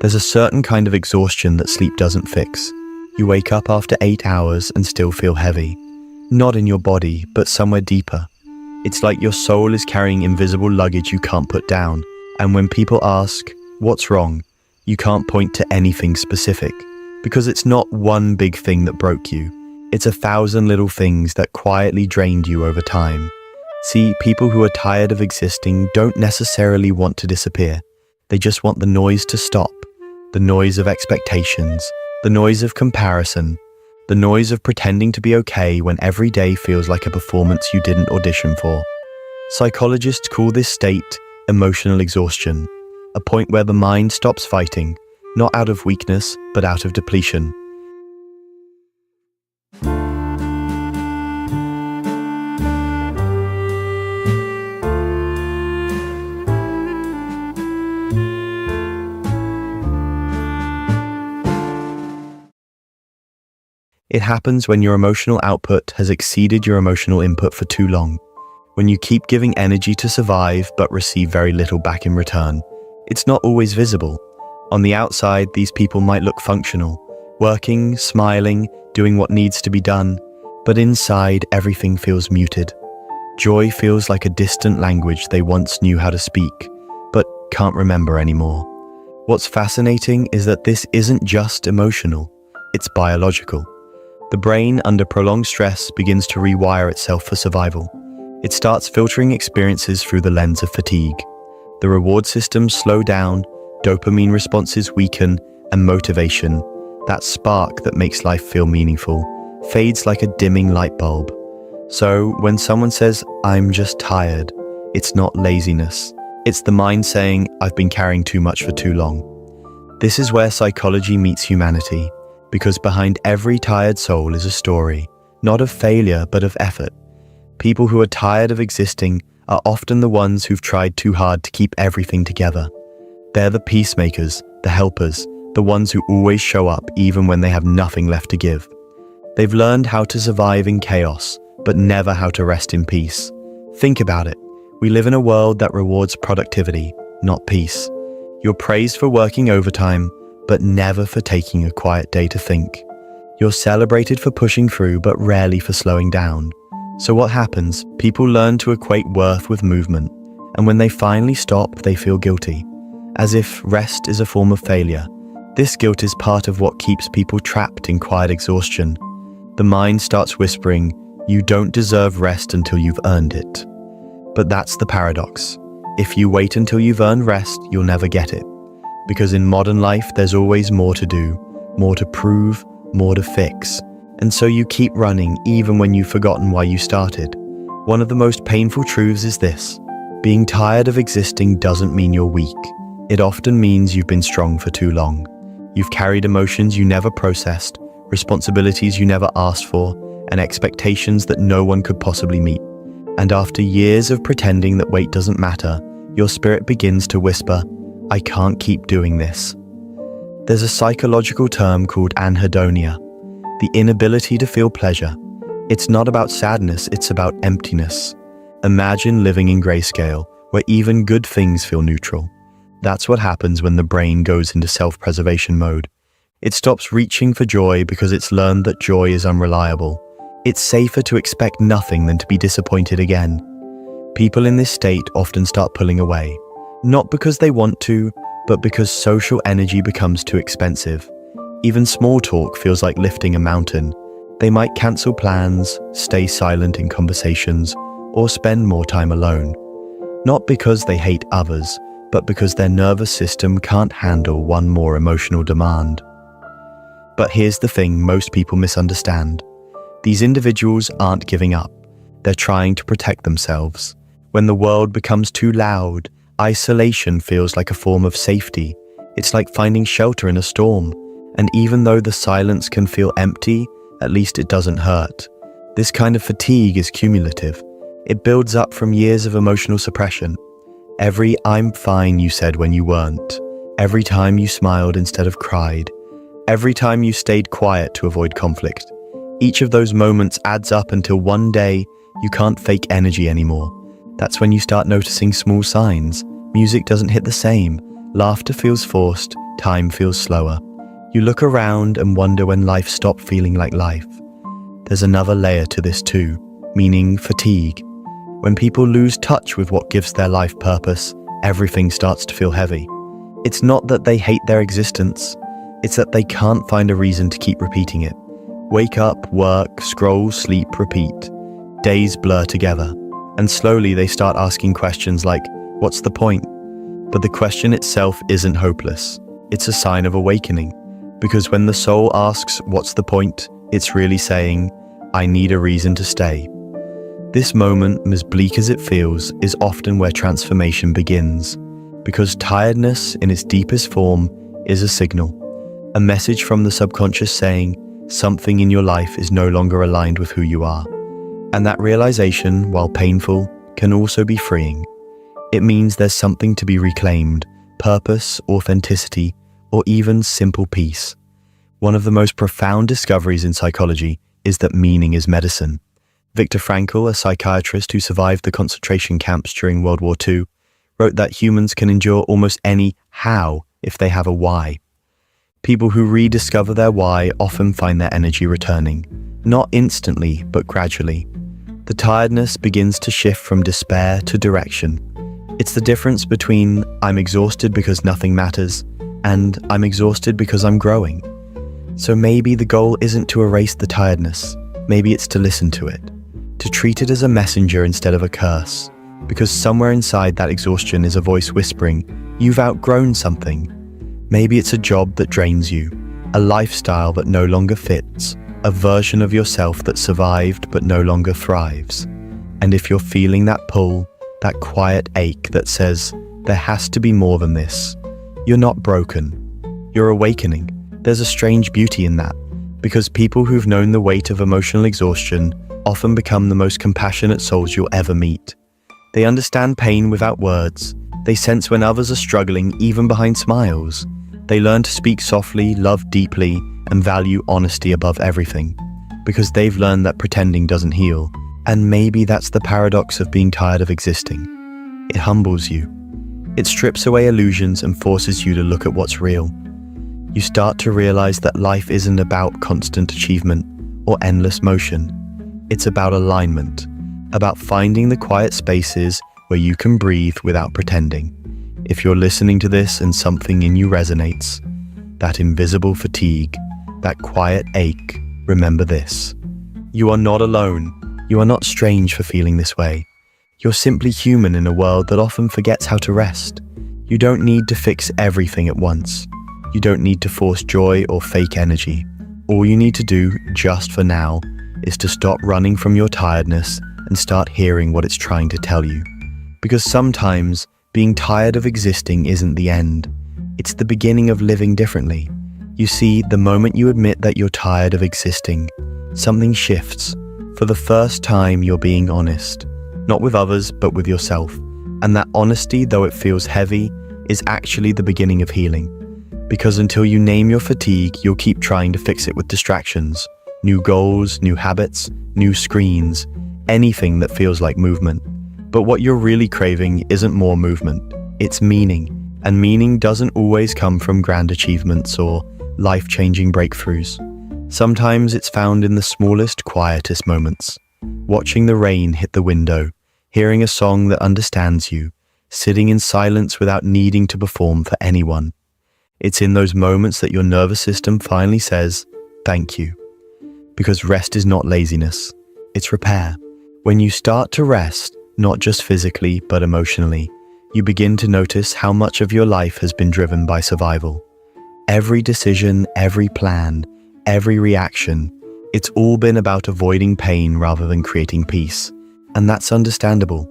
There's a certain kind of exhaustion that sleep doesn't fix. You wake up after 8 hours and still feel heavy. Not in your body, but somewhere deeper. It's like your soul is carrying invisible luggage you can't put down. And when people ask, what's wrong? You can't point to anything specific. Because it's not one big thing that broke you. It's 1,000 little things that quietly drained you over time. See, people who are tired of existing don't necessarily want to disappear. They just want the noise to stop. The noise of expectations. The noise of comparison. The noise of pretending to be okay when every day feels like a performance you didn't audition for. Psychologists call this state emotional exhaustion, a point where the mind stops fighting, not out of weakness, but out of depletion. It happens when your emotional output has exceeded your emotional input for too long. When you keep giving energy to survive but receive very little back in return. It's not always visible. On the outside, these people might look functional, working, smiling, doing what needs to be done, but inside everything feels muted. Joy feels like a distant language they once knew how to speak, but can't remember anymore. What's fascinating is that this isn't just emotional, it's biological. The brain, under prolonged stress, begins to rewire itself for survival. It starts filtering experiences through the lens of fatigue. The reward systems slow down, dopamine responses weaken, and motivation, that spark that makes life feel meaningful, fades like a dimming light bulb. So, when someone says, "I'm just tired," it's not laziness. It's the mind saying, "I've been carrying too much for too long." This is where psychology meets humanity. Because behind every tired soul is a story, not of failure, but of effort. People who are tired of existing are often the ones who've tried too hard to keep everything together. They're the peacemakers, the helpers, the ones who always show up even when they have nothing left to give. They've learned how to survive in chaos, but never how to rest in peace. Think about it. We live in a world that rewards productivity, not peace. You're praised for working overtime, but never for taking a quiet day to think. You're celebrated for pushing through, but rarely for slowing down. So what happens? People learn to equate worth with movement, and when they finally stop, they feel guilty, as if rest is a form of failure. This guilt is part of what keeps people trapped in quiet exhaustion. The mind starts whispering, "You don't deserve rest until you've earned it." But that's the paradox. If you wait until you've earned rest, you'll never get it. Because in modern life, there's always more to do, more to prove, more to fix. And so you keep running even when you've forgotten why you started. One of the most painful truths is this: being tired of existing doesn't mean you're weak. It often means you've been strong for too long. You've carried emotions you never processed, responsibilities you never asked for, and expectations that no one could possibly meet. And after years of pretending that weight doesn't matter, your spirit begins to whisper, "I can't keep doing this." There's a psychological term called anhedonia, the inability to feel pleasure. It's not about sadness, it's about emptiness. Imagine living in grayscale, where even good things feel neutral. That's what happens when the brain goes into self-preservation mode. It stops reaching for joy because it's learned that joy is unreliable. It's safer to expect nothing than to be disappointed again. People in this state often start pulling away. Not because they want to, but because social energy becomes too expensive. Even small talk feels like lifting a mountain. They might cancel plans, stay silent in conversations, or spend more time alone. Not because they hate others, but because their nervous system can't handle one more emotional demand. But here's the thing most people misunderstand. These individuals aren't giving up. They're trying to protect themselves. When the world becomes too loud, isolation feels like a form of safety. It's like finding shelter in a storm. And even though the silence can feel empty, at least it doesn't hurt. This kind of fatigue is cumulative. It builds up from years of emotional suppression. Every "I'm fine" you said when you weren't. Every time you smiled instead of cried. Every time you stayed quiet to avoid conflict. Each of those moments adds up until one day you can't fake energy anymore. That's when you start noticing small signs. Music doesn't hit the same. Laughter feels forced. time feels slower. You look around and wonder when life stopped feeling like life. There's another layer to this too, meaning fatigue. When people lose touch with what gives their life purpose, everything starts to feel heavy. It's not that they hate their existence, it's that they can't find a reason to keep repeating it. Wake up, work, scroll, sleep, repeat. Days blur together, and slowly they start asking questions like, what's the point? But the question itself isn't hopeless. It's a sign of awakening, because when the soul asks, what's the point? It's really saying, I need a reason to stay. This moment, as bleak as it feels, is often where transformation begins, because tiredness in its deepest form is a signal, a message from the subconscious saying something in your life is no longer aligned with who you are. And that realization, while painful, can also be freeing. It means there's something to be reclaimed, purpose, authenticity, or even simple peace. One of the most profound discoveries in psychology is that meaning is medicine. Viktor Frankl, a psychiatrist who survived the concentration camps during World War II, wrote that humans can endure almost any how if they have a why. People who rediscover their why often find their energy returning, not instantly, but gradually. The tiredness begins to shift from despair to direction. It's the difference between I'm exhausted because nothing matters and I'm exhausted because I'm growing. So maybe the goal isn't to erase the tiredness, maybe it's to listen to it, to treat it as a messenger instead of a curse, because somewhere inside that exhaustion is a voice whispering, you've outgrown something. Maybe it's a job that drains you, a lifestyle that no longer fits, a version of yourself that survived but no longer thrives. And if you're feeling that pull, that quiet ache that says, there has to be more than this, you're not broken, you're awakening. There's a strange beauty in that, because people who've known the weight of emotional exhaustion often become the most compassionate souls you'll ever meet. They understand pain without words. They sense when others are struggling, even behind smiles. They learn to speak softly, love deeply, and value honesty above everything, because they've learned that pretending doesn't heal. And maybe that's the paradox of being tired of existing. It humbles you. It strips away illusions and forces you to look at what's real. You start to realize that life isn't about constant achievement or endless motion. It's about alignment, about finding the quiet spaces where you can breathe without pretending. If you're listening to this and something in you resonates, that invisible fatigue, that quiet ache, remember this. You are not alone. You are not strange for feeling this way. You're simply human in a world that often forgets how to rest. You don't need to fix everything at once. You don't need to force joy or fake energy. All you need to do, just for now, is to stop running from your tiredness and start hearing what it's trying to tell you. Because sometimes, being tired of existing isn't the end. It's the beginning of living differently. You see, the moment you admit that you're tired of existing, something shifts. For the first time, you're being honest. Not with others, but with yourself. And that honesty, though it feels heavy, is actually the beginning of healing. Because until you name your fatigue, you'll keep trying to fix it with distractions. New goals, new habits, new screens, anything that feels like movement. But what you're really craving isn't more movement, it's meaning. And meaning doesn't always come from grand achievements or life-changing breakthroughs. Sometimes it's found in the smallest, quietest moments. Watching the rain hit the window, hearing a song that understands you, sitting in silence without needing to perform for anyone. It's in those moments that your nervous system finally says, thank you. Because rest is not laziness, it's repair. When you start to rest, not just physically, but emotionally, you begin to notice how much of your life has been driven by survival. Every decision, every plan, every reaction, it's all been about avoiding pain rather than creating peace. And that's understandable.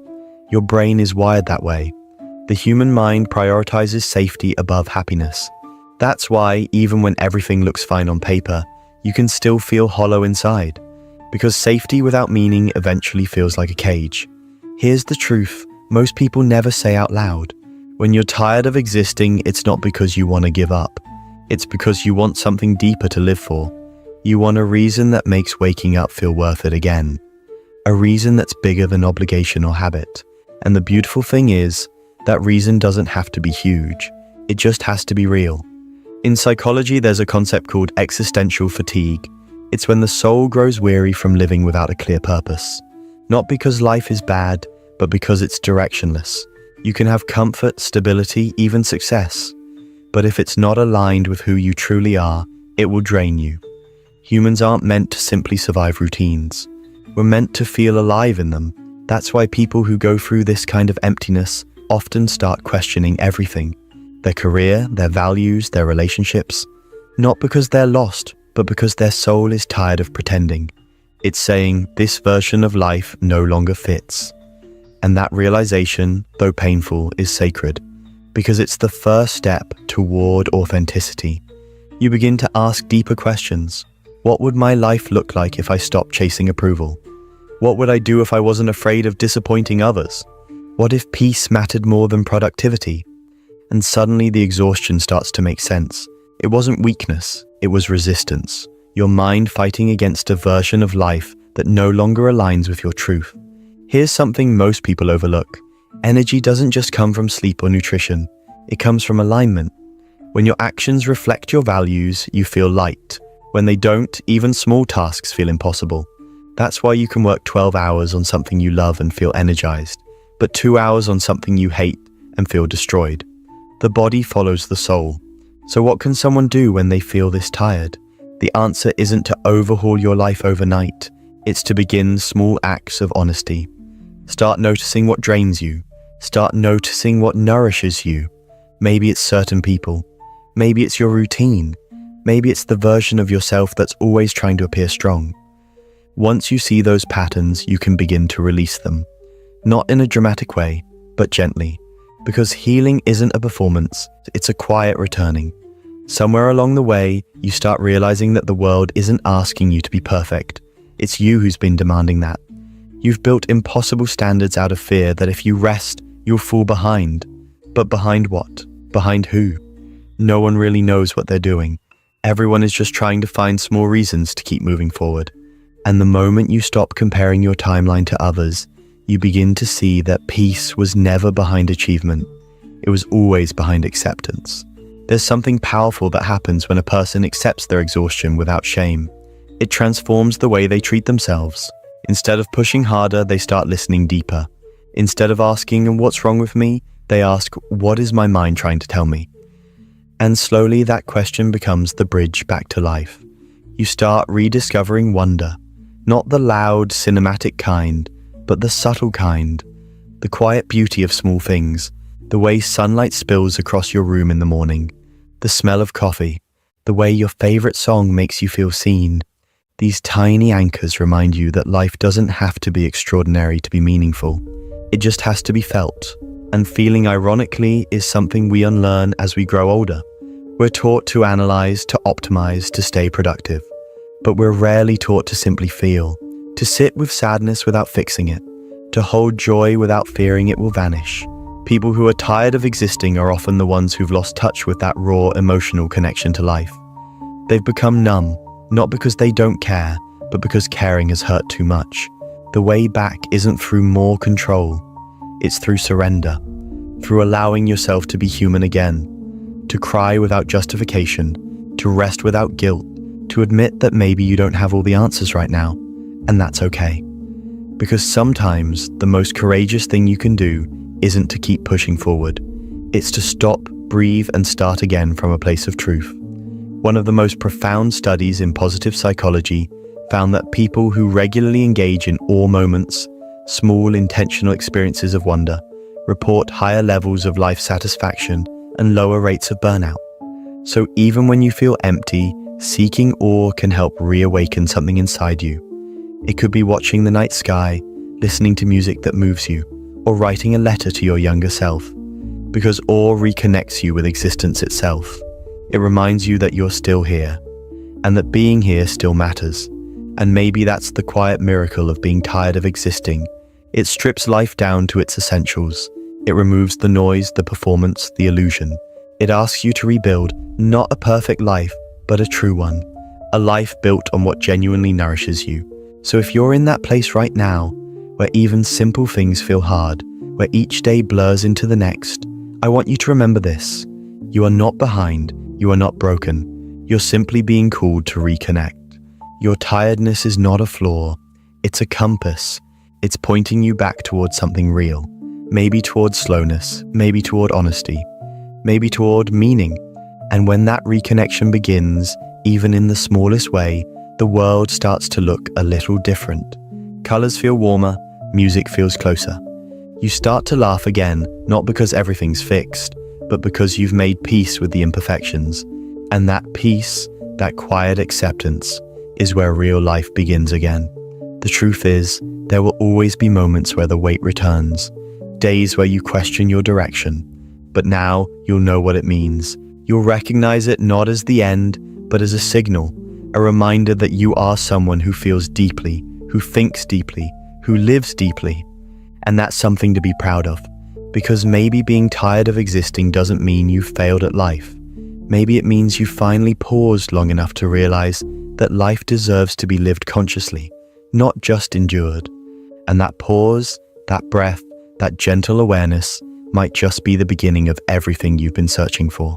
Your brain is wired that way. The human mind prioritizes safety above happiness. That's why, even when everything looks fine on paper, you can still feel hollow inside. Because safety without meaning eventually feels like a cage. Here's the truth, most people never say out loud. When you're tired of existing, it's not because you want to give up. It's because you want something deeper to live for. You want a reason that makes waking up feel worth it again. A reason that's bigger than obligation or habit. And the beautiful thing is, that reason doesn't have to be huge. It just has to be real. In psychology, there's a concept called existential fatigue. It's when the soul grows weary from living without a clear purpose. Not because life is bad, but because it's directionless. You can have comfort, stability, even success. But if it's not aligned with who you truly are, it will drain you. Humans aren't meant to simply survive routines. We're meant to feel alive in them. That's why people who go through this kind of emptiness often start questioning everything. Their career, their values, their relationships. Not because they're lost, but because their soul is tired of pretending. It's saying, this version of life no longer fits. And that realization, though painful, is sacred, because it's the first step toward authenticity. You begin to ask deeper questions. What would my life look like if I stopped chasing approval? What would I do if I wasn't afraid of disappointing others? What if peace mattered more than productivity? And suddenly the exhaustion starts to make sense. It wasn't weakness, it was resistance. Your mind fighting against a version of life that no longer aligns with your truth. Here's something most people overlook. Energy doesn't just come from sleep or nutrition. It comes from alignment. When your actions reflect your values, you feel light. When they don't, even small tasks feel impossible. That's why you can work 12 hours on something you love and feel energized, but 2 hours on something you hate and feel destroyed. The body follows the soul. So what can someone do when they feel this tired? The answer isn't to overhaul your life overnight. It's to begin small acts of honesty. Start noticing what drains you. Start noticing what nourishes you. Maybe it's certain people. Maybe it's your routine. Maybe it's the version of yourself that's always trying to appear strong. Once you see those patterns, you can begin to release them. Not in a dramatic way, but gently. Because healing isn't a performance, it's a quiet returning. Somewhere along the way, you start realizing that the world isn't asking you to be perfect. It's you who's been demanding that. You've built impossible standards out of fear that if you rest, you'll fall behind. But behind what? Behind who? No one really knows what they're doing. Everyone is just trying to find small reasons to keep moving forward. And the moment you stop comparing your timeline to others, you begin to see that peace was never behind achievement. It was always behind acceptance. There's something powerful that happens when a person accepts their exhaustion without shame. It transforms the way they treat themselves. Instead of pushing harder, they start listening deeper. Instead of asking, what's wrong with me? They ask, what is my mind trying to tell me? And slowly that question becomes the bridge back to life. You start rediscovering wonder. Not the loud, cinematic kind, but the subtle kind. The quiet beauty of small things. The way sunlight spills across your room in the morning. The smell of coffee. The way your favorite song makes you feel seen. These tiny anchors remind you that life doesn't have to be extraordinary to be meaningful. It just has to be felt. And feeling ironically is something we unlearn as we grow older. We're taught to analyze, to optimize, to stay productive. But we're rarely taught to simply feel, to sit with sadness without fixing it, to hold joy without fearing it will vanish. People who are tired of existing are often the ones who've lost touch with that raw emotional connection to life. They've become numb, not because they don't care, but because caring has hurt too much. The way back isn't through more control, it's through surrender, through allowing yourself to be human again, to cry without justification, to rest without guilt, to admit that maybe you don't have all the answers right now, and that's okay. Because sometimes the most courageous thing you can do isn't to keep pushing forward. It's to stop, breathe, and start again from a place of truth. One of the most profound studies in positive psychology found that people who regularly engage in awe moments, small intentional experiences of wonder, report higher levels of life satisfaction and lower rates of burnout. So even when you feel empty, seeking awe can help reawaken something inside you. It could be watching the night sky, listening to music that moves you, or writing a letter to your younger self. Because awe reconnects you with existence itself. It reminds you that you're still here, and that being here still matters. And maybe that's the quiet miracle of being tired of existing. It strips life down to its essentials. It removes the noise, the performance, the illusion. It asks you to rebuild not a perfect life, but a true one. A life built on what genuinely nourishes you. So if you're in that place right now, where even simple things feel hard, where each day blurs into the next, I want you to remember this. You are not behind, You are not broken. You're simply being called to reconnect. Your tiredness is not a flaw. It's a compass. It's pointing you back towards something real. Maybe toward slowness, maybe toward honesty, maybe toward meaning. And when that reconnection begins, even in the smallest way, the world starts to look a little different. Colors feel warmer, music feels closer. You start to laugh again, not because everything's fixed, but because you've made peace with the imperfections. And that peace, that quiet acceptance, is where real life begins again. The truth is, there will always be moments where the weight returns, days where you question your direction. But now you'll know what it means. You'll recognize it not as the end, but as a signal, a reminder that you are someone who feels deeply, who thinks deeply, who lives deeply. And that's something to be proud of, because maybe being tired of existing doesn't mean you've failed at life. Maybe it means you finally paused long enough to realize that life deserves to be lived consciously, not just endured. And that pause, that breath, that gentle awareness might just be the beginning of everything you've been searching for.